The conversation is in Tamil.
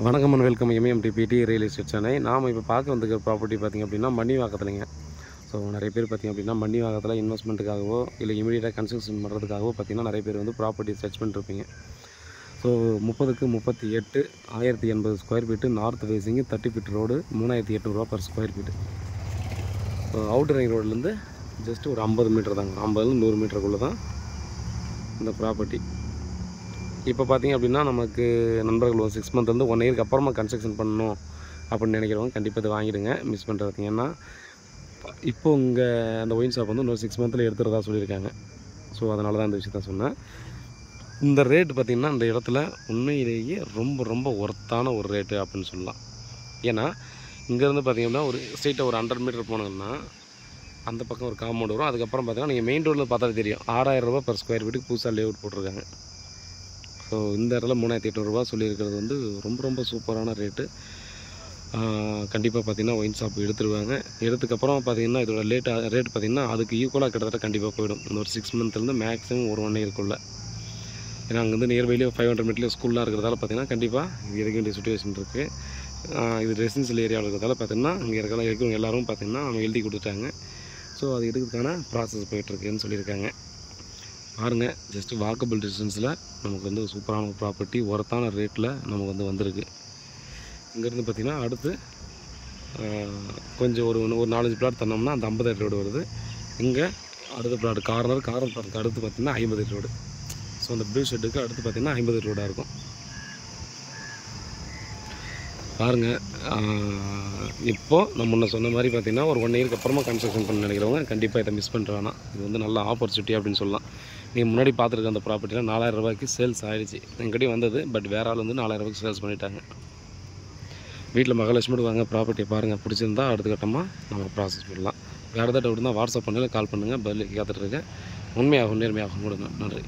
வணக்கம் and welcome MMDPT real estate Chennai. நாம் இப்போ பார்க்க வந்திருக்க ப்ராப்பர்ட்டி பார்த்திங்க அப்படின்னா மன்னிவாக்கத்துலைங்க. ஸோ நிறைய பேர் பார்த்திங்க அப்படின்னா மன்னிவாக்கத்தில் இன்வெஸ்ட்மெண்ட்டுக்காகவோ இல்லை இமீடியட்டாக கன்ஸ்ட்ரக்ஷன் பண்ணுறதுக்காகவோ பார்த்திங்கன்னா நிறைய பேர் வந்து ப்ராப்பர்ட்டி சர்ச் பண்ணிருப்பீங்க. ஸோ 30க்கு 38 1080 square feet, north facing 30 feet road, 3800 per square feet. So outer ring ரோட்லேருந்து ஜஸ்ட் ஒரு 50 மீட்டர் தாங்க, 50-100 மீட்டருக்குள்ளே தான் இந்த ப்ராப்பர்ட்டி. இப்போ பார்த்திங்க அப்படின்னா நமக்கு நண்பர்கள் ஒரு 6 மந்த்லேருந்து 1 இயருக்கு அப்புறமா கன்ஸ்ட்ரக்ஷன் பண்ணணும் அப்படின்னு நினைக்கிறவங்க கண்டிப்பாக இது வாங்கிடுங்க, மிஸ் பண்ணுறதுங்க. ஏன்னா இப்போ இங்கே அந்த ஒயின் ஷாப் வந்து இன்னொரு 6 மந்தில் எடுத்துகிறதா சொல்லியிருக்காங்க. ஸோ அதனால தான் இந்த விஷயத்த சொன்னேன். இந்த ரேட்டு பார்த்திங்கன்னா இந்த இடத்துல உண்மையிலேயே ரொம்ப ரொம்ப ஒர்த்தான ஒரு ரேட்டு அப்படின்னு சொல்லலாம். ஏன்னா இங்கேருந்து பார்த்திங்கன்னா ஒரு ஸ்ட்ரெயிட்டாக ஒரு 100 மீட்டர் போனோம்னா அந்த பக்கம் ஒரு காம்பவுண்ட் வரும். அதுக்கப்புறம் பார்த்திங்கன்னா நீங்கள் மெயின் ரோடில் பார்த்தாலே தெரியும் 6000 ரூபா பர் ஸ்கொயர் ஃபீட்டுக்கு புதுசாக லேஅவுட் போட்டிருக்காங்க. ஸோ இந்த இடத்துல 3800 சொல்லியிருக்கிறது வந்து ரொம்ப ரொம்ப சூப்பரான ரேட்டு. கண்டிப்பாக பார்த்திங்கன்னா ஒயின் ஷாப் எடுத்துருவாங்க. எடுத்துக்கப்புறம் பார்த்திங்கன்னா இதோட ரேட் பார்த்திங்கன்னா அதுக்கு ஈக்குவலாக கிட்டத்தட்ட கண்டிப்பாக போயிடும். இந்த ஒரு 6 மந்த்லேருந்து மேக்ஸிமம் ஒரு 1 இயருக்குள்ளே. ஏன்னா அங்கேருந்து நியர்பைலேயே 500 மீட்டர்லேயே ஸ்கூல்லாம் இருக்கிறதால பார்த்திங்கன்னா கண்டிப்பாக இது இருக்க வேண்டிய சுச்சுவேஷன் இருக்குது. இது ரெசிடென்ஷியல் ஏரியாவில் இருக்கிறதால பார்த்திங்கன்னா இங்கே இருக்கிறவங்க எல்லோரும் பார்த்திங்கன்னா நம்ம எழுதி கொடுத்துட்டாங்க. ஸோ அது எடுக்கிறதுக்கான ப்ராசஸ் போய்ட்டுருக்குன்னு சொல்லியிருக்காங்க. பாருங்கள், ஜஸ்ட்டு வாக்கபிள் டிஸ்டன்ஸில் நமக்கு வந்து சூப்பரான ஒரு ப்ராப்பர்ட்டி ஒர்த்தான ரேட்டில் நமக்கு வந்து வந்திருக்கு. இங்கேருந்து பார்த்திங்கன்னா அடுத்து கொஞ்சம் ஒரு 4-5 பிளாட் தந்தோம்னா அந்த 50 ரோடு வருது. இங்கே அடுத்த பிளாட் கார்னர் பிளாட்டுக்கு அடுத்து பார்த்திங்கன்னா 50 ரோடு. ஸோ அந்த ப்ளூ ஷெட்டுக்கு அடுத்து பார்த்திங்கன்னா 50 ரோடாக இருக்கும். பாருங்கள், இப்போது நம்ம முன்ன சொன்ன மாதிரி பார்த்திங்கன்னா ஒரு 1 இயருக்கு அப்புறமா கன்ஸ்ட்ரக்ஷன் பண்ண நினைக்கிறவங்க கண்டிப்பாக இதை மிஸ் பண்ணுற வேணாம். இது வந்து நல்ல ஆப்பர்ச்சுனிட்டி அப்படின்னு சொல்லலாம். நீங்கள் முன்னாடி பார்த்துருக்க அந்த ப்ராப்பர்ட்டியில் 4000 ரூபாய்க்கு சேல்ஸ் ஆகிடுச்சு. எங்கிட்டே வந்தது, பட் வேற ஆள் வந்து 4000 ரூபாய்க்கு சேல்ஸ் பண்ணிட்டாங்க. வீட்டில் மகாலட்சுமி வாங்க ப்ராப்பர்ட்டியை பாருங்கள், பிடிச்சிருந்தா அடுத்த கட்டமாக நம்ம ப்ராசஸ் பண்ணலாம். வேறு ஏதாவது டவுட் இருந்தால் வாட்ஸ்அப் பண்ணல, கால் பண்ணுங்கள், பதிலுக்கு காத்துட்ருக்கேன். உண்மையாகும் நேர்மையாகும் கொடுங்க. நன்றி.